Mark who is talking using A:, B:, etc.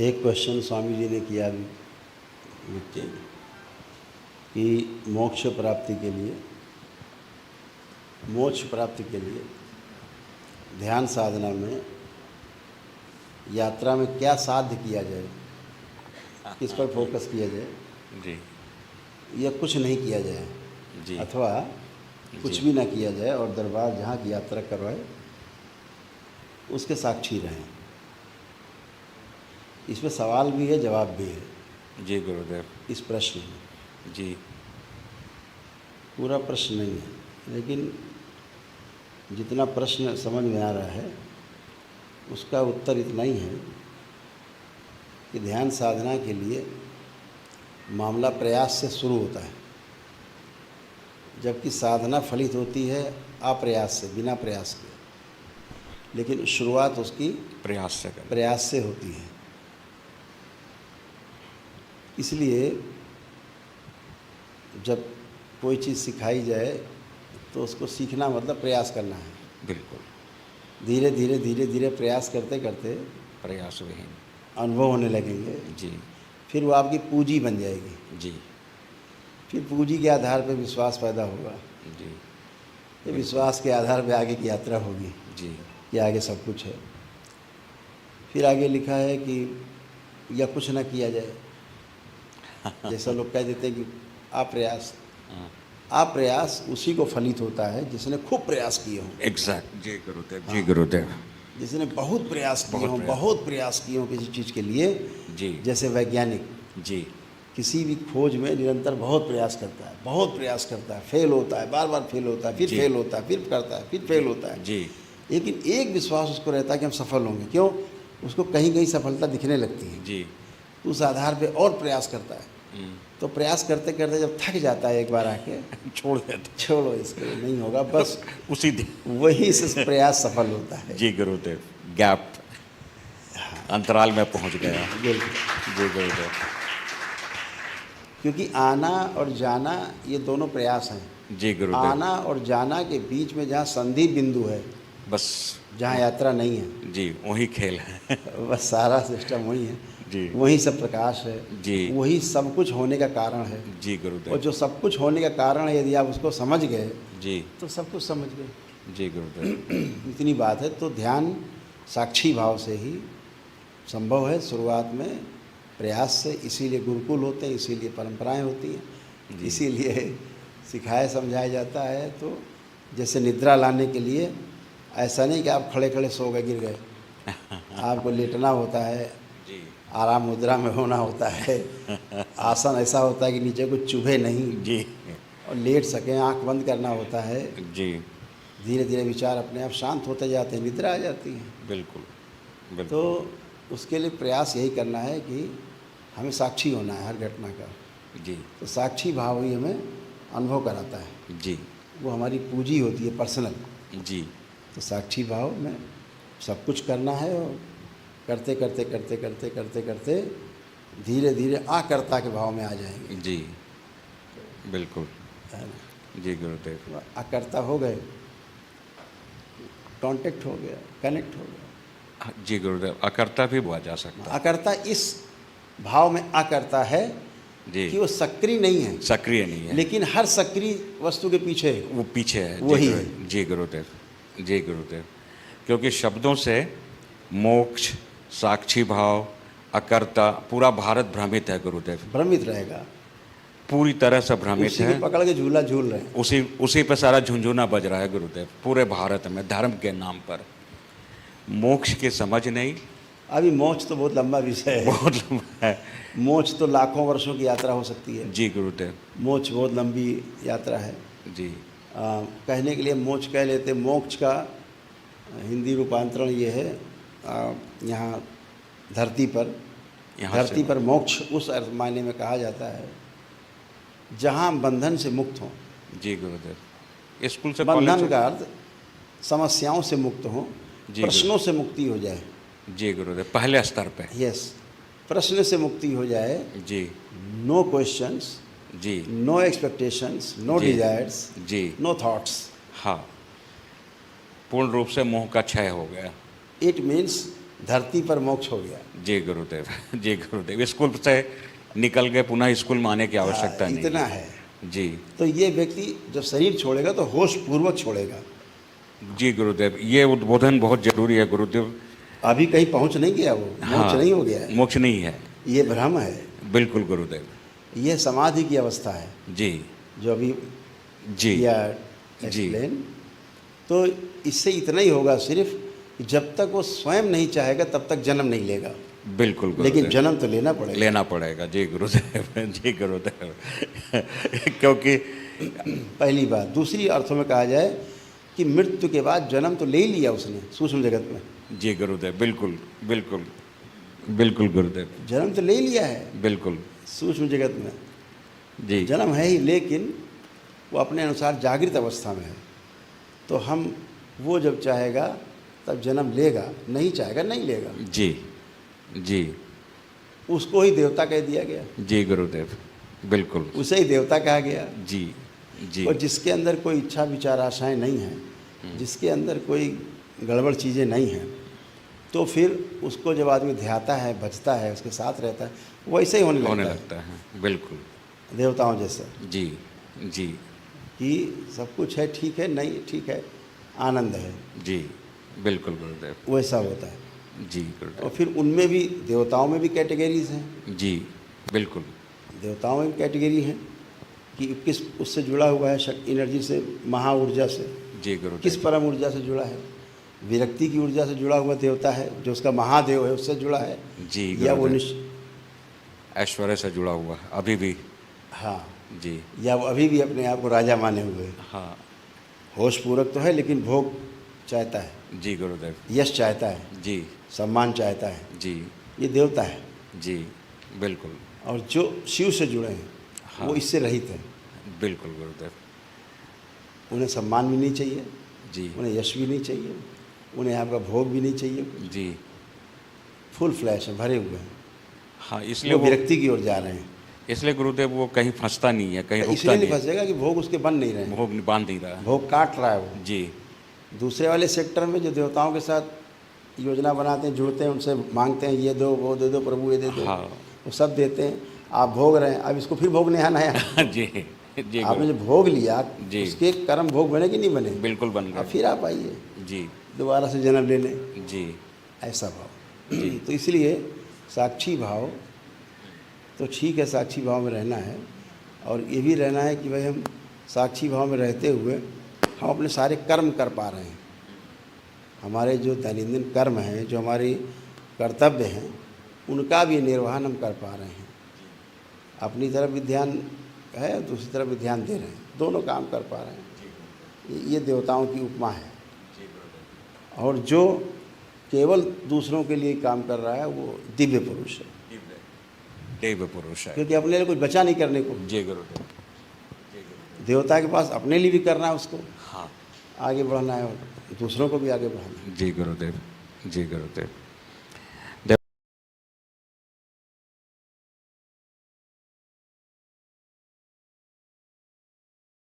A: एक क्वेश्चन स्वामी जी ने किया अभी मुझसे कि मोक्ष प्राप्ति के लिए ध्यान साधना में यात्रा में क्या साध्य किया जाए, किस पर फोकस किया जाए
B: जी
A: या कुछ नहीं किया जाए
B: जी
A: अथवा कुछ
B: जी
A: भी ना किया जाए और दरबार जहाँ की यात्रा करवाए उसके साक्षी रहें। इसमें सवाल भी है, जवाब भी है
B: जी गुरुदेव
A: इस प्रश्न में।
B: जी
A: पूरा प्रश्न नहीं है, लेकिन जितना प्रश्न समझ में आ रहा है उसका उत्तर इतना ही है कि ध्यान साधना के लिए मामला प्रयास से शुरू होता है, जबकि साधना फलित होती है अप्रयास से, बिना प्रयास के। लेकिन शुरुआत उसकी प्रयास से होती है। इसलिए जब कोई चीज़ सिखाई जाए तो उसको सीखना मतलब प्रयास करना है।
B: बिल्कुल
A: धीरे धीरे धीरे धीरे प्रयास करते करते
B: प्रयास विहीन
A: अनुभव होने लगेंगे।
B: जी
A: फिर वो आपकी पूंजी बन जाएगी।
B: जी
A: फिर पूंजी के आधार पर विश्वास पैदा होगा।
B: जी
A: ये विश्वास के आधार पर आगे की यात्रा होगी
B: जी
A: कि आगे सब कुछ है। फिर आगे लिखा है कि या कुछ ना किया जाए। जैसा लोग कह देते हैं कि अप्रयास, अप्रयास उसी को फलित होता है जिसने खूब प्रयास किए हों।
B: एग्जैक्ट जी गुरुदेव जी गुरुदेव
A: जिसने बहुत प्रयास किए हों, बहुत प्रयास किए हों किसी चीज़ के लिए।
B: जी
A: जैसे वैज्ञानिक
B: जी
A: किसी भी खोज में निरंतर बहुत प्रयास करता है, बहुत प्रयास करता है, फेल होता है, बार बार फेल होता है, फिर
B: जी।
A: फेल होता है, फिर करता है, फिर फेल होता है।
B: जी
A: लेकिन एक विश्वास उसको रहता है कि हम सफल होंगे। क्यों? उसको कहीं कहीं सफलता दिखने लगती है,
B: जी
A: तो उस आधार पे और प्रयास करता है। तो प्रयास करते करते जब थक जाता है एक बार आके
B: छोड़ देते
A: छोड़ो, इसके नहीं होगा, बस
B: उसी दिन
A: वही से प्रयास सफल होता है।
B: जी गुरुदेव गैप अंतराल में पहुंच गया।
A: बिल्कुल।
B: जी गुरुदेव
A: क्योंकि आना और जाना ये दोनों प्रयास हैं।
B: जी गुरुदेव
A: आना और जाना के बीच में जहाँ संधि बिंदु है,
B: बस
A: जहाँ यात्रा नहीं है,
B: जी वही खेल है।
A: बस सारा सिस्टम वही है।
B: जी
A: वही सब प्रकाश है,
B: जी
A: वही सब कुछ होने का कारण है।
B: जी
A: और
B: गुरुदेव
A: जो सब कुछ होने का कारण है, यदि आप उसको समझ गए
B: जी
A: तो सब कुछ समझ गए।
B: जी गुरुदेव
A: इतनी बात है। तो ध्यान साक्षी भाव से ही संभव है, शुरुआत में प्रयास से। इसीलिए गुरुकुल होते हैं, इसीलिए परंपराएं होती हैं, इसीलिए सिखाया समझाया जाता है। तो जैसे निद्रा लाने के लिए ऐसा नहीं कि आप खड़े खड़े सो गए, गिर गए। आपको लेटना होता है,
B: जी
A: आराम मुद्रा में होना होता है। आसन ऐसा होता है कि नीचे कुछ चुभे नहीं
B: जी
A: और लेट सकें, आंख बंद करना होता है।
B: जी
A: धीरे धीरे विचार अपने आप शांत होते जाते हैं, निद्रा आ जाती है।
B: बिल्कुल बिल्कुल
A: तो उसके लिए प्रयास यही करना है कि हमें साक्षी होना है हर घटना का।
B: जी
A: तो साक्षी भाव ही हमें अनुभव कराता है,
B: जी
A: वो हमारी पूंजी होती है पर्सनल।
B: जी
A: तो साक्षी भाव में सब कुछ करना है और करते करते करते करते करते करते धीरे धीरे आकर्ता के भाव में आ जाएंगे।
B: जी बिल्कुल
A: है ना?
B: जी गुरुदेव
A: आकर्ता हो गए, कांटेक्ट हो गया, कनेक्ट हो गया।
B: जी गुरुदेव अकर्ता भी बोला जा सकता
A: आकर्ता इस भाव में आकर्ता है
B: है। जी
A: कि वो सक्रिय नहीं है,
B: सक्रिय नहीं है
A: लेकिन हर सक्रिय वस्तु के पीछे
B: वो पीछे है।
A: वही
B: जी
A: है।
B: जी गुरुदेव जी गुरुदेव क्योंकि शब्दों से मोक्ष साक्षी भाव अकर्ता पूरा भारत भ्रमित है गुरुदेव,
A: भ्रमित रहेगा।
B: पूरी तरह से भ्रमित
A: उसी
B: है।
A: को पकड़ के झूला झूल रहे हैं।
B: उसी पे सारा झुंझुना बज रहा है गुरुदेव पूरे भारत में धर्म के नाम पर। मोक्ष की समझ नहीं।
A: अभी मोक्ष तो बहुत लंबा विषय है।
B: बहुत लंबा है।
A: मोक्ष तो लाखों वर्षों की यात्रा हो सकती है।
B: जी गुरुदेव
A: मोक्ष बहुत लंबी यात्रा है।
B: जी
A: कहने के लिए मोक्ष कह लेते, मोक्ष का हिंदी रूपांतरण ये है यहाँ धरती पर। धरती पर मोक्ष उस अर्थ मायने में कहा जाता है जहाँ हम बंधन से मुक्त हों।
B: जी गुरुदेव स्कूल से
A: बंधन का अर्थ समस्याओं से मुक्त हों,
B: जी
A: प्रश्नों से मुक्ति हो जाए।
B: जी गुरुदेव पहले स्तर पे।
A: यस, प्रश्न से मुक्ति हो जाए।
B: जी
A: नो क्वेश्चंस,
B: जी
A: नो एक्सपेक्टेशंस, नो
B: जी।
A: डिजायर्स,
B: जी
A: नो थॉट्स।
B: हाँ पूर्ण रूप से मोह का क्षय हो गया।
A: इट मीन्स धरती पर मोक्ष हो गया।
B: जी गुरुदेव, जी गुरुदेव। स्कूल से निकल के पुनः स्कूल में आने की आवश्यकता नहीं
A: इतना है।
B: जी।
A: तो ये व्यक्ति जब शरीर छोड़ेगा तो होश पूर्वक छोड़ेगा।
B: जी गुरुदेव, ये उद्बोधन बहुत जरूरी है गुरुदेव।
A: अभी कहीं पहुंच नहीं गया, वो मोक्ष नहीं हो गया है,
B: मोक्ष नहीं है।
A: ये भ्रम है।
B: बिल्कुल गुरुदेव।
A: ये समाधि की अवस्था है
B: जी
A: जो अभी
B: जी
A: किया
B: जी
A: एक्सप्लेन। तो इससे इतना ही होगा सिर्फ कि जब तक वो स्वयं नहीं चाहेगा तब तक जन्म नहीं लेगा।
B: बिल्कुल गुरुदेव।
A: लेकिन जन्म तो लेना पड़ेगा।
B: लेना पड़ेगा। जी गुरुदेव, जी गुरुदेव। क्योंकि
A: पहली बात। दूसरी अर्थों में कहा जाए कि मृत्यु के बाद जन्म तो ले ही लिया उसने सूक्ष्म जगत में।
B: जी गुरुदेव, बिल्कुल बिल्कुल बिल्कुल गुरुदेव,
A: जन्म तो ले ही लिया है
B: बिल्कुल।
A: सूक्ष्म जगत में,
B: जी
A: जन्म है ही, लेकिन वो अपने अनुसार जागृत अवस्था में है। तो हम वो जब चाहेगा तब जन्म लेगा, नहीं चाहेगा नहीं लेगा।
B: जी जी
A: उसको ही देवता कह दिया गया,
B: जी गुरुदेव, बिल्कुल।
A: उसे ही देवता कहा गया।
B: जी जी
A: और जिसके अंदर कोई इच्छा विचार आशाएं नहीं हैं, जिसके अंदर कोई गड़बड़ चीज़ें नहीं हैं, तो फिर उसको जब आदमी ध्याता है, भजता है, उसके साथ रहता है, वैसे ही होने
B: लगता है। बिल्कुल
A: देवताओं जैसा
B: जी जी
A: कि सब कुछ है, ठीक है, नहीं ठीक है, आनंद है,
B: जी बिल्कुल गुरुदेव,
A: वैसा होता है।
B: जी गुरुदेव।
A: और फिर उनमें भी, देवताओं में भी कैटेगरीज हैं।
B: जी बिल्कुल।
A: देवताओं में भी कैटेगरी है कि किस उससे जुड़ा हुआ है, एनर्जी से, महा ऊर्जा से,
B: जी गुरुदेव।
A: किस परम ऊर्जा से जुड़ा है। विरक्ति की ऊर्जा से जुड़ा हुआ देवता है, जो उसका महादेव है, उससे जुड़ा है।
B: जी
A: या वो
B: ऐश्वर्य से जुड़ा हुआ है अभी भी।
A: हाँ
B: जी।
A: या वो अभी भी अपने आप को राजा माने हुए है।
B: हाँ
A: होश पूरक तो है, लेकिन भोग चाहता है,
B: जी गुरुदेव।
A: यश चाहता है,
B: जी
A: सम्मान चाहता है।
B: जी
A: ये देवता है।
B: जी बिल्कुल।
A: और जो शिव से जुड़े हैं,
B: हाँ।
A: वो इससे रहित हैं।
B: बिल्कुल गुरुदेव।
A: उन्हें सम्मान भी नहीं चाहिए,
B: जी
A: उन्हें यश भी नहीं चाहिए, उन्हें आपका भोग भी नहीं चाहिए।
B: जी।
A: फुल फ्लैश है, भरे हुए हैं।
B: हाँ, इसलिए
A: वो विरक्ति की ओर जा रहे हैं।
B: इसलिए गुरुदेव वो कहीं फंसता नहीं है, कहीं रुकता
A: इसलिए नहीं
B: नहीं
A: फंसेगा कि भोग उसके बन नहीं रहे हैं,
B: भोग बांध नहीं रहा है।
A: भोग काट रहा है वो।
B: जी
A: दूसरे वाले सेक्टर में जो देवताओं के साथ योजना बनाते हैं, जुड़ते हैं, उनसे मांगते हैं, ये दो वो दे दो प्रभु, ये दे दो,
B: हाँ।
A: वो सब देते हैं। आप भोग रहे हैं, अब इसको फिर भोग नहीं आना है।
B: जी जी
A: आपने जो भोग लिया,
B: जी।
A: उसके कर्म भोग बने कि नहीं बने?
B: बिल्कुल बन
A: अब
B: गए।
A: फिर आप आइए
B: जी
A: दोबारा से जन्म लेने,
B: जी
A: ऐसा भाव। तो इसलिए साक्षी भाव तो ठीक है, साक्षी भाव में रहना है। और ये भी रहना है कि भाई हम साक्षी भाव में रहते हुए हम अपने सारे कर्म कर पा रहे हैं। हमारे जो दैनंदिन कर्म हैं, जो हमारी कर्तव्य हैं, उनका भी निर्वहन हम कर पा रहे हैं। अपनी तरफ भी ध्यान है, दूसरी तरफ भी ध्यान दे रहे हैं, दोनों काम कर पा रहे हैं। ये देवताओं की उपमा है। और जो केवल दूसरों के लिए काम कर रहा है, वो दिव्य पुरुष है,
B: दिव्य पुरुष है।
A: क्योंकि अपने लिए कुछ बचा नहीं करने को।
B: जी गुरुदेव।
A: देवता के पास अपने लिए भी करना है, उसको
B: हाँ
A: आगे बढ़ना है, और दूसरों को भी आगे बढ़ाना है।
B: जी गुरुदेव, जी गुरुदेव।